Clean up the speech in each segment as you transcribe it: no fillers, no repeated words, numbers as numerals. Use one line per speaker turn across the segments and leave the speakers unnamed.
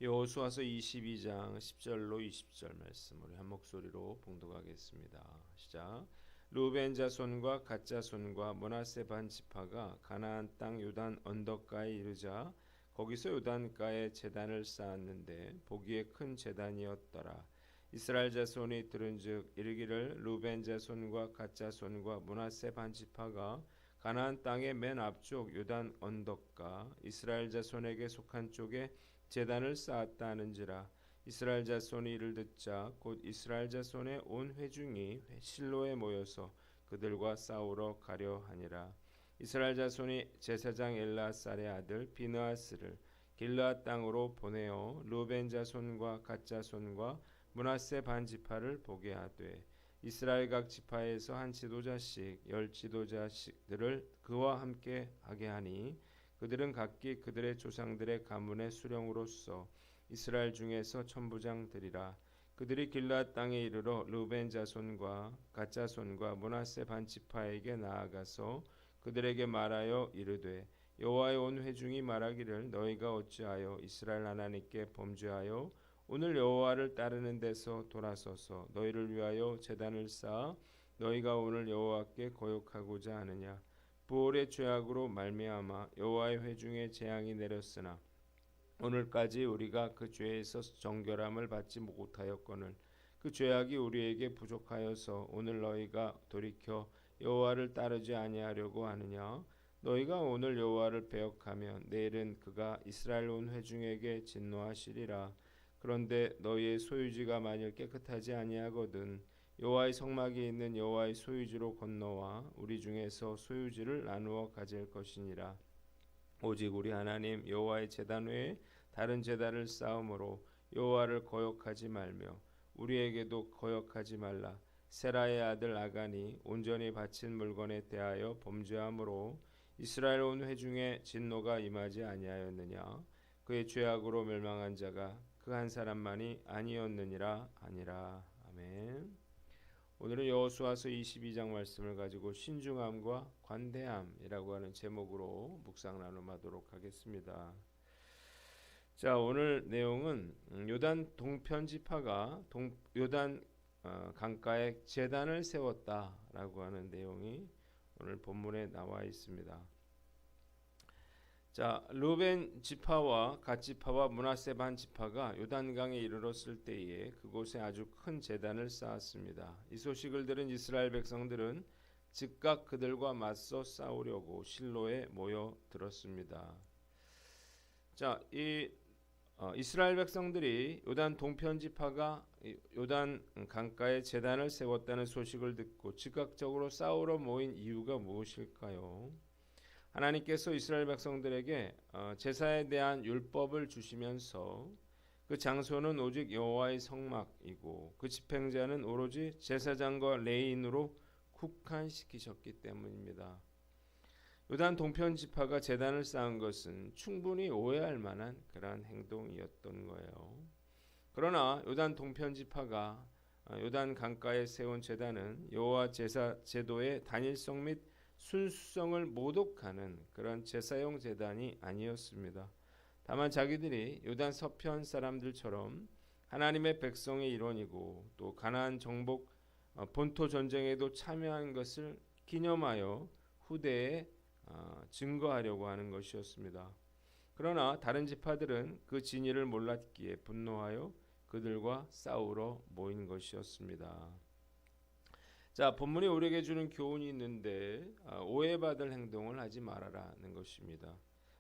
여호수아서 22장 10절로 20절 말씀 우리 한 목소리로 봉독하겠습니다. 시작. 루벤 자손과 갓 자손과 므낫세 반 지파가 가나안 땅 요단 언덕가에 이르자 거기서 요단가에 제단을 쌓았는데 보기에 큰 제단이었더라. 이스라엘 자손이 들은즉 이르기를 루벤 자손과 갓 자손과 므낫세 반 지파가 가나안 땅의 맨 앞쪽 요단 언덕가 이스라엘 자손에게 속한 쪽에 제단을 쌓았다 하는지라. 이스라엘 자손이 이를 듣자 곧 이스라엘 자손의 온 회중이 실로에 모여서 그들과 싸우러 가려 하니라. 이스라엘 자손이 제사장 엘라살의 아들 비느하스를 길르앗 땅으로 보내어 루벤 자손과 갓 자손과 므낫세 반 지파를 보게 하되 이스라엘 각 지파에서 한 지도자씩 10지도자씩들을 그와 함께 하게 하니 그들은 각기 그들의 조상들의 가문의 수령으로서 이스라엘 중에서 천부장들이라. 그들이 길르앗 땅에 이르러 르벤 자손과 갓 자손과 므낫세 반 지파에게 나아가서 그들에게 말하여 이르되 여호와의 온 회중이 말하기를 너희가 어찌하여 이스라엘 하나님께 범죄하여 오늘 여호와를 따르는 데서 돌아서서 너희를 위하여 제단을 쌓아 너희가 오늘 여호와께 거역하고자 하느냐. 부올의 죄악으로 말미암아 여호와의 회중에 재앙이 내렸으나 오늘까지 우리가 그 죄에서 정결함을 받지 못하였거늘 그 죄악이 우리에게 부족하여서 오늘 너희가 돌이켜 여호와를 따르지 아니하려고 하느냐. 너희가 오늘 여호와를 배역하면 내일은 그가 이스라엘 온 회중에게 진노하시리라. 그런데 너희의 소유지가 만일 깨끗하지 아니하거든 여호와의 성막이 있는 여호와의 소유지로 건너와 우리 중에서 소유지를 나누어 가질 것이니라. 오직 우리 하나님 여호와의 제단 외에 다른 제단을 쌓음으로 여호와를 거역하지 말며 우리에게도 거역하지 말라. 세라의 아들 아간이 온전히 바친 물건에 대하여 범죄함으로 이스라엘 온 회중에 진노가 임하지 아니하였느냐. 그의 죄악으로 멸망한 자가 그 한 사람만이 아니었느니라 하니라. 아멘. 오늘은 여호수아서 22장 말씀을 가지고 신중함과 관대함이라고 하는 제목으로 묵상 나눔하도록 하겠습니다. 자, 오늘 내용은 요단 동편 지파가 요단 강가에 제단을 세웠다라고 하는 내용이 오늘 본문에 나와 있습니다. 자, 루벤 지파와 갓 지파와 므낫세 반 지파가 요단강에 이르렀을 때에 그곳에 아주 큰 제단을 쌓았습니다. 이 소식을 들은 이스라엘 백성들은 즉각 그들과 맞서 싸우려고 실로에 모여들었습니다. 자, 이스라엘 백성들이 요단 동편 지파가 요단 강가에 제단을 세웠다는 소식을 듣고 즉각적으로 싸우러 모인 이유가 무엇일까요? 하나님께서 이스라엘 백성들에게 제사에 대한 율법을 주시면서 그 장소는 오직 여호와의 성막이고 그 집행자는 오로지 제사장과 레위인으로 국한시키셨기 때문입니다. 요단 동편 지파가 제단을 쌓은 것은 충분히 오해할 만한 그러한 행동이었던 거예요. 그러나 요단 동편 지파가 요단 강가에 세운 제단은 여호와 제사 제도의 단일성 및 순수성을 모독하는 그런 제사용 제단이 아니었습니다. 다만 자기들이 요단 서편 사람들처럼 하나님의 백성의 일원이고 또 가나안 정복 본토 전쟁에도 참여한 것을 기념하여 후대에 증거하려고 하는 것이었습니다. 그러나 다른 지파들은 그 진위를 몰랐기에 분노하여 그들과 싸우러 모인 것이었습니다. 자, 본문이 우리에게 주는 교훈이 있는데 오해받을 행동을 하지 말아라는 것입니다.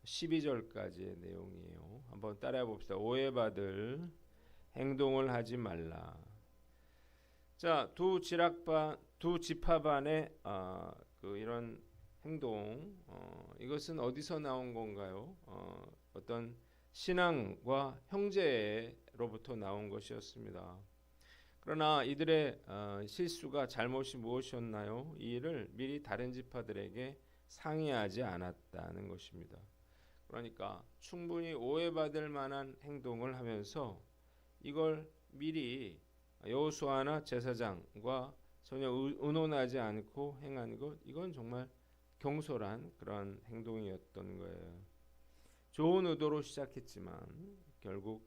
12절까지의 내용이에요. 한번 따라해 봅시다. 오해받을 행동을 하지 말라. 자, 두 지파반의 이런 행동, 이것은 어디서 나온 건가요? 어떤 신앙과 형제로부터 나온 것이었습니다. 그러나 이들의 실수가 잘못이 무엇이었나요? 이 일을 미리 다른 지파들에게 상의하지 않았다는 것입니다. 그러니까 충분히 오해받을 만한 행동을 하면서 이걸 미리 여호수아나 제사장과 전혀 의논하지 않고 행한 것, 이건 정말 경솔한 그런 행동이었던 거예요. 좋은 의도로 시작했지만 결국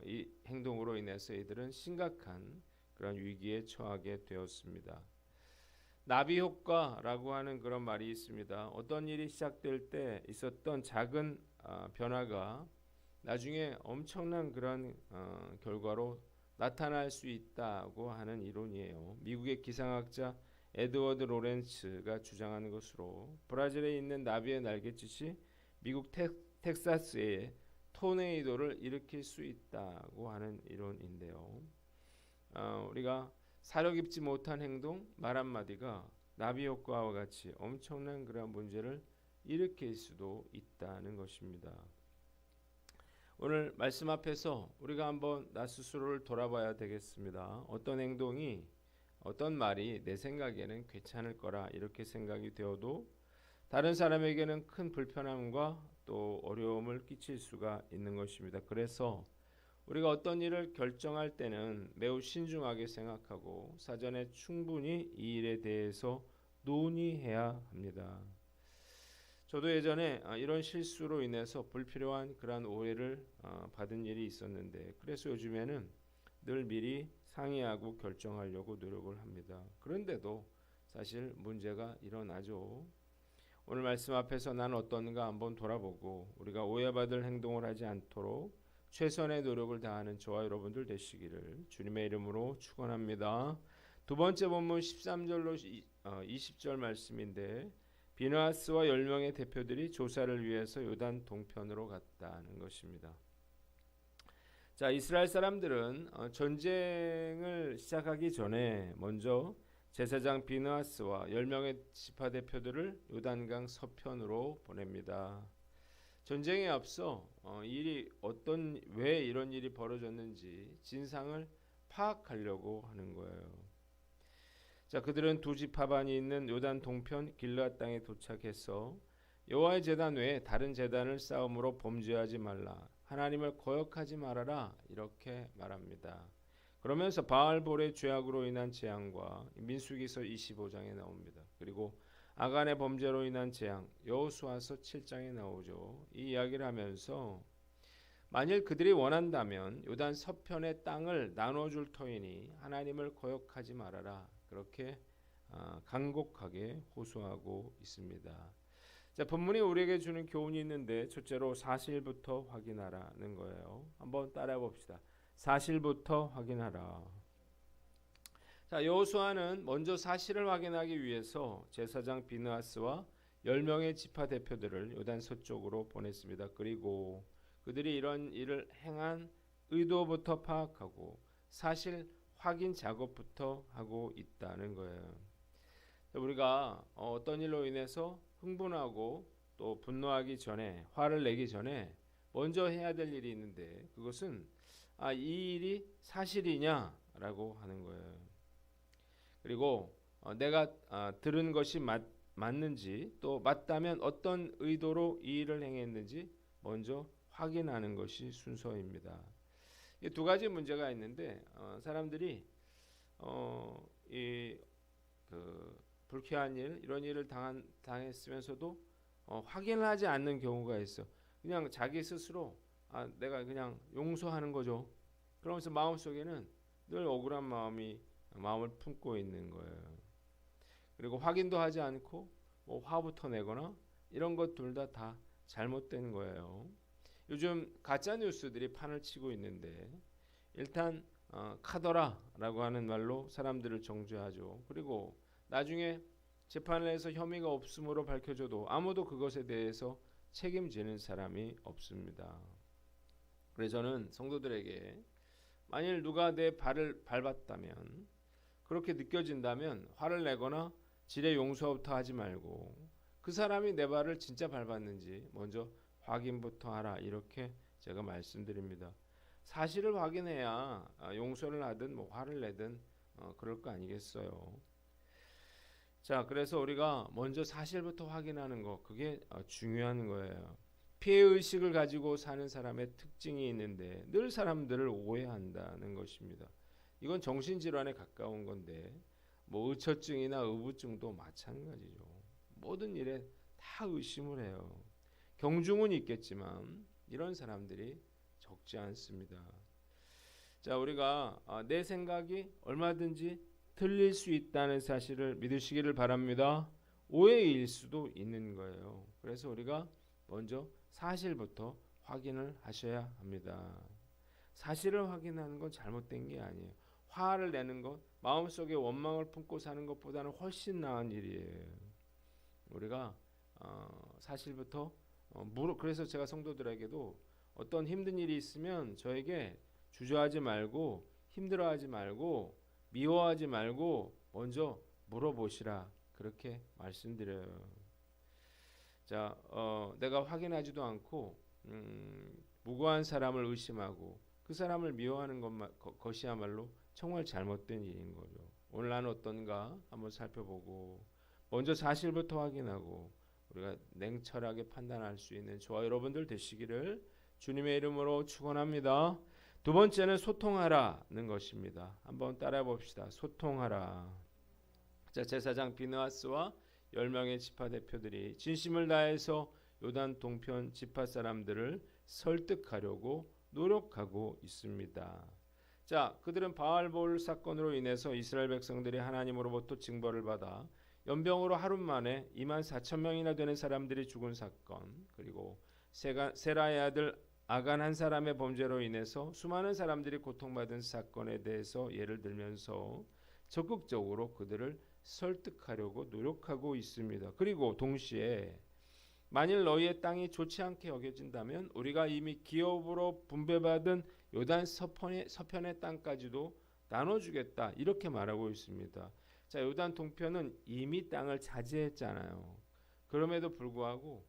이 행동으로 인해서 이들은 심각한 그런 위기에 처하게 되었습니다. 나비 효과라고 하는 그런 말이 있습니다. 어떤 일이 시작될 때 있었던 작은 변화가 나중에 엄청난 그런 결과로 나타날 수 있다고 하는 이론이에요. 미국의 기상학자 에드워드 로렌츠가 주장하는 것으로 브라질에 있는 나비의 날갯짓이 미국 텍사스의 토네이도를 일으킬 수 있다고 하는 이론인데요. 우리가 사력 입지 못한 행동, 말 한마디가 나비 효과와 같이 엄청난 그런 문제를 일으킬 수도 있다는 것입니다. 오늘 말씀 앞에서 우리가 한번 나 스스로를 돌아봐야 되겠습니다. 어떤 행동이, 어떤 말이 내 생각에는 괜찮을 거라 이렇게 생각이 되어도 다른 사람에게는 큰 불편함과 또 어려움을 끼칠 수가 있는 것입니다. 그래서 우리가 어떤 일을 결정할 때는 매우 신중하게 생각하고 사전에 충분히 이 일에 대해서 논의해야 합니다. 저도 예전에 이런 실수로 인해서 불필요한 그런 오해를 받은 일이 있었는데, 그래서 요즘에는 늘 미리 상의하고 결정하려고 노력을 합니다. 그런데도 사실 문제가 일어나죠. 오늘 말씀 앞에서 나는 어떤가 한번 돌아보고 우리가 오해받을 행동을 하지 않도록 최선의 노력을 다하는 저와 여러분들 되시기를 주님의 이름으로 축원합니다. 두 번째 본문 13절로 20절 말씀인데, 비느하스와 10명의 대표들이 조사를 위해서 요단 동편으로 갔다는 것입니다. 자, 이스라엘 사람들은 전쟁을 시작하기 전에 먼저 제사장 비느하스와 10명의 지파 대표들을 요단강 서편으로 보냅니다. 전쟁에 앞서 왜 이런 일이 벌어졌는지 진상을 파악하려고 하는 거예요. 자, 그들은 두 지파반이 있는 요단 동편 길르앗 땅에 도착해서 여호와의 제단 외에 다른 제단을 쌓음으로 범죄하지 말라, 하나님을 거역하지 말아라 이렇게 말합니다. 그러면서 바알볼의 죄악으로 인한 재앙과 민수기서 25장에 나옵니다. 그리고 아간의 범죄로 인한 재앙 여호수아서 7장에 나오죠. 이 이야기를 하면서 만일 그들이 원한다면 요단 서편의 땅을 나눠줄 터이니 하나님을 거역하지 말아라, 그렇게 간곡하게 호소하고 있습니다. 자, 본문이 우리에게 주는 교훈이 있는데, 첫째로 사실부터 확인하라는 거예요. 한번 따라해 봅시다. 사실부터 확인하라. 자, 여호수아는 먼저 사실을 확인하기 위해서 제사장 비느하스와 10명의 지파 대표들을 요단 서쪽으로 보냈습니다. 그리고 그들이 이런 일을 행한 의도부터 파악하고 사실 확인 작업부터 하고 있다는 거예요. 우리가 어떤 일로 인해서 흥분하고 또 분노하기 전에, 화를 내기 전에 먼저 해야 될 일이 있는데, 그것은 이 일이 사실이냐라고 하는 거예요. 그리고 내가 들은 것이 맞는지, 또 맞다면 어떤 의도로 이 일을 행했는지 먼저 확인하는 것이 순서입니다. 두 가지 문제가 있는데, 사람들이 불쾌한 일, 이런 일을 당했으면서도 확인을 하지 않는 경우가 있어. 그냥 자기 스스로 내가 그냥 용서하는 거죠. 그러면서 마음속에는 늘 억울한 마음을 품고 있는 거예요. 그리고 확인도 하지 않고 화부터 내거나 이런 것 둘 다 잘못된 거예요. 요즘 가짜 뉴스들이 판을 치고 있는데, 일단 카더라라고 하는 말로 사람들을 정죄하죠. 그리고 나중에 재판을 해서 혐의가 없음으로 밝혀져도 아무도 그것에 대해서 책임지는 사람이 없습니다. 그래서 저는 성도들에게 만일 누가 내 발을 밟았다면, 그렇게 느껴진다면 화를 내거나 지레 용서부터 하지 말고 그 사람이 내 발을 진짜 밟았는지 먼저 확인부터 하라, 이렇게 제가 말씀드립니다. 사실을 확인해야 용서를 하든 화를 내든 그럴 거 아니겠어요. 자, 그래서 우리가 먼저 사실부터 확인하는 거, 그게 중요한 거예요. 피해의식을 가지고 사는 사람의 특징이 있는데 늘 사람들을 오해한다는 것입니다. 이건 정신질환에 가까운 건데, 의처증이나 의부증도 마찬가지죠. 모든 일에 다 의심을 해요. 경중은 있겠지만 이런 사람들이 적지 않습니다. 자, 우리가 내 생각이 얼마든지 틀릴 수 있다는 사실을 믿으시기를 바랍니다. 오해일 수도 있는 거예요. 그래서 우리가 먼저 사실부터 확인을 하셔야 합니다. 사실을 확인하는 건 잘못된 게 아니에요. 화를 내는 것, 마음속에 원망을 품고 사는 것보다는 훨씬 나은 일이에요. 우리가 사실부터 그래서 제가 성도들에게도 어떤 힘든 일이 있으면 저에게 주저하지 말고 힘들어하지 말고 미워하지 말고 먼저 물어보시라 그렇게 말씀드려요. 자, 내가 확인하지도 않고 무고한 사람을 의심하고 그 사람을 미워하는 것이야말로 정말 잘못된 일인 거죠. 오늘 나는 어떤가 한번 살펴보고 먼저 사실부터 확인하고 우리가 냉철하게 판단할 수 있는 저와 여러분들 되시기를 주님의 이름으로 축원합니다. 두 번째는 소통하라는 것입니다. 한번 따라해 봅시다. 소통하라. 자, 제사장 비느하스와 10명의 지파 대표들이 진심을 다해서 요단 동편 지파 사람들을 설득하려고 노력하고 있습니다. 자, 그들은 바알볼 사건으로 인해서 이스라엘 백성들이 하나님으로부터 징벌을 받아 연병으로 하루 만에 24,000명이나 되는 사람들이 죽은 사건, 그리고 세라의 아들 아간 한 사람의 범죄로 인해서 수많은 사람들이 고통받은 사건에 대해서 예를 들면서 적극적으로 그들을 설득하려고 노력하고 있습니다. 그리고 동시에 만일 너희의 땅이 좋지 않게 여겨진다면 우리가 이미 기업으로 분배받은 요단 서편의 땅까지도 나눠주겠다 이렇게 말하고 있습니다. 자, 요단 동편은 이미 땅을 차지했잖아요. 그럼에도 불구하고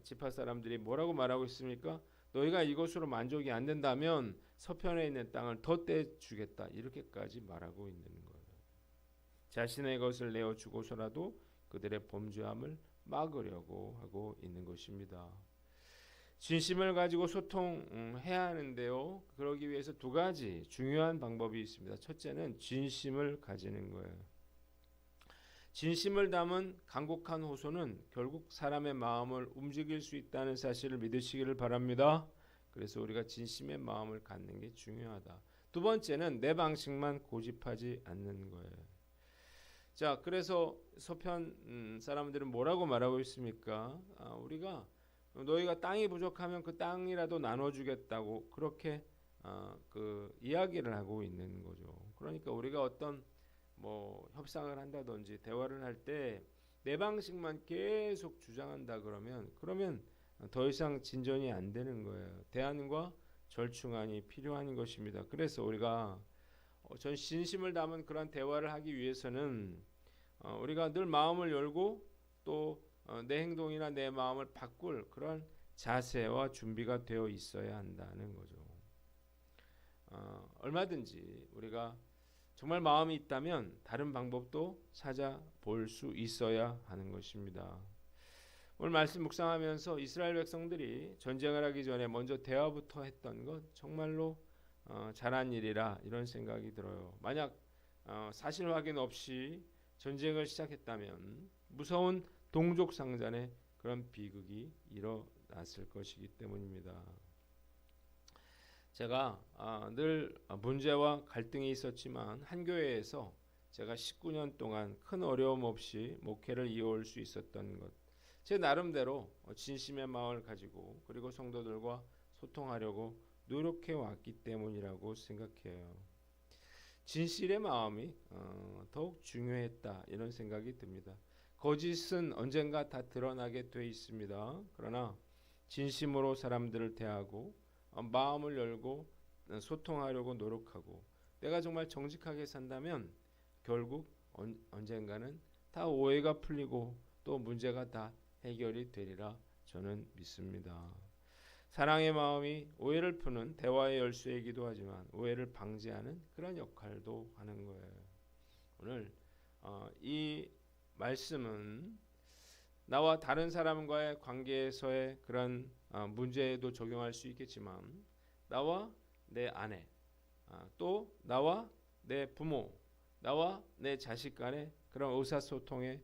지파 사람들이 뭐라고 말하고 있습니까? 너희가 이것으로 만족이 안 된다면 서편에 있는 땅을 더 떼주겠다 이렇게까지 말하고 있는 거예요. 자신의 것을 내어주고서라도 그들의 범죄함을 막으려고 하고 있는 것입니다. 진심을 가지고 소통해야 하는데요. 그러기 위해서 두 가지 중요한 방법이 있습니다. 첫째는 진심을 가지는 거예요. 진심을 담은 간곡한 호소는 결국 사람의 마음을 움직일 수 있다는 사실을 믿으시기를 바랍니다. 그래서 우리가 진심의 마음을 갖는 게 중요하다. 두 번째는 내 방식만 고집하지 않는 거예요. 자, 그래서 서편 사람들은 뭐라고 말하고 있습니까? 우리가 너희가 땅이 부족하면 그 땅이라도 나눠주겠다고 그렇게 그 이야기를 하고 있는 거죠. 그러니까 우리가 어떤 협상을 한다든지 대화를 할 때 내 방식만 계속 주장한다 그러면 더 이상 진전이 안 되는 거예요. 대안과 절충안이 필요한 것입니다. 그래서 우리가 전 진심을 담은 그런 대화를 하기 위해서는 우리가 늘 마음을 열고 또 내 행동이나 내 마음을 바꿀 그런 자세와 준비가 되어 있어야 한다는 거죠. 얼마든지 우리가 정말 마음이 있다면 다른 방법도 찾아볼 수 있어야 하는 것입니다. 오늘 말씀 묵상하면서 이스라엘 백성들이 전쟁을 하기 전에 먼저 대화부터 했던 것 정말로 잘한 일이라 이런 생각이 들어요. 만약 사실 확인 없이 전쟁을 시작했다면 무서운 동족 상잔의 그런 비극이 일어났을 것이기 때문입니다. 제가 늘 문제와 갈등이 있었지만 한 교회에서 제가 19년 동안 큰 어려움 없이 목회를 이어올 수 있었던 것, 제 나름대로 진심의 마음을 가지고 그리고 성도들과 소통하려고 노력해 왔기 때문이라고 생각해요. 진실의 마음이 더욱 중요했다 이런 생각이 듭니다. 거짓은 언젠가 다 드러나게 돼 있습니다. 그러나 진심으로 사람들을 대하고 마음을 열고 소통하려고 노력하고 내가 정말 정직하게 산다면 결국 언젠가는 다 오해가 풀리고 또 문제가 다 해결이 되리라 저는 믿습니다. 사랑의 마음이 오해를 푸는 대화의 열쇠이기도 하지만 오해를 방지하는 그런 역할도 하는 거예요. 오늘 이 말씀은 나와 다른 사람과의 관계에서의 그런 문제에도 적용할 수 있겠지만 나와 내 아내, 또 나와 내 부모, 나와 내 자식 간의 그런 의사소통의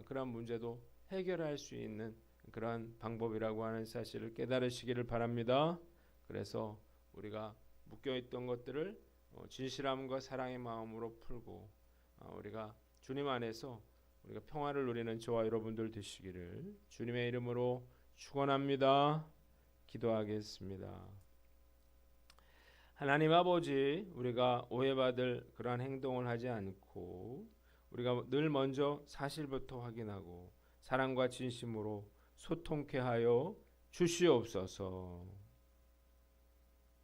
그런 문제도 해결할 수 있는 그런 방법이라고 하는 사실을 깨달으시기를 바랍니다. 그래서 우리가 묶여있던 것들을 진실함과 사랑의 마음으로 풀고 우리가 주님 안에서 우리가 평화를 누리는 저와 여러분들 되시기를 주님의 이름으로 축원합니다. 기도하겠습니다. 하나님 아버지, 우리가 오해받을 그러한 행동을 하지 않고 우리가 늘 먼저 사실부터 확인하고 사랑과 진심으로 소통케 하여 주시옵소서.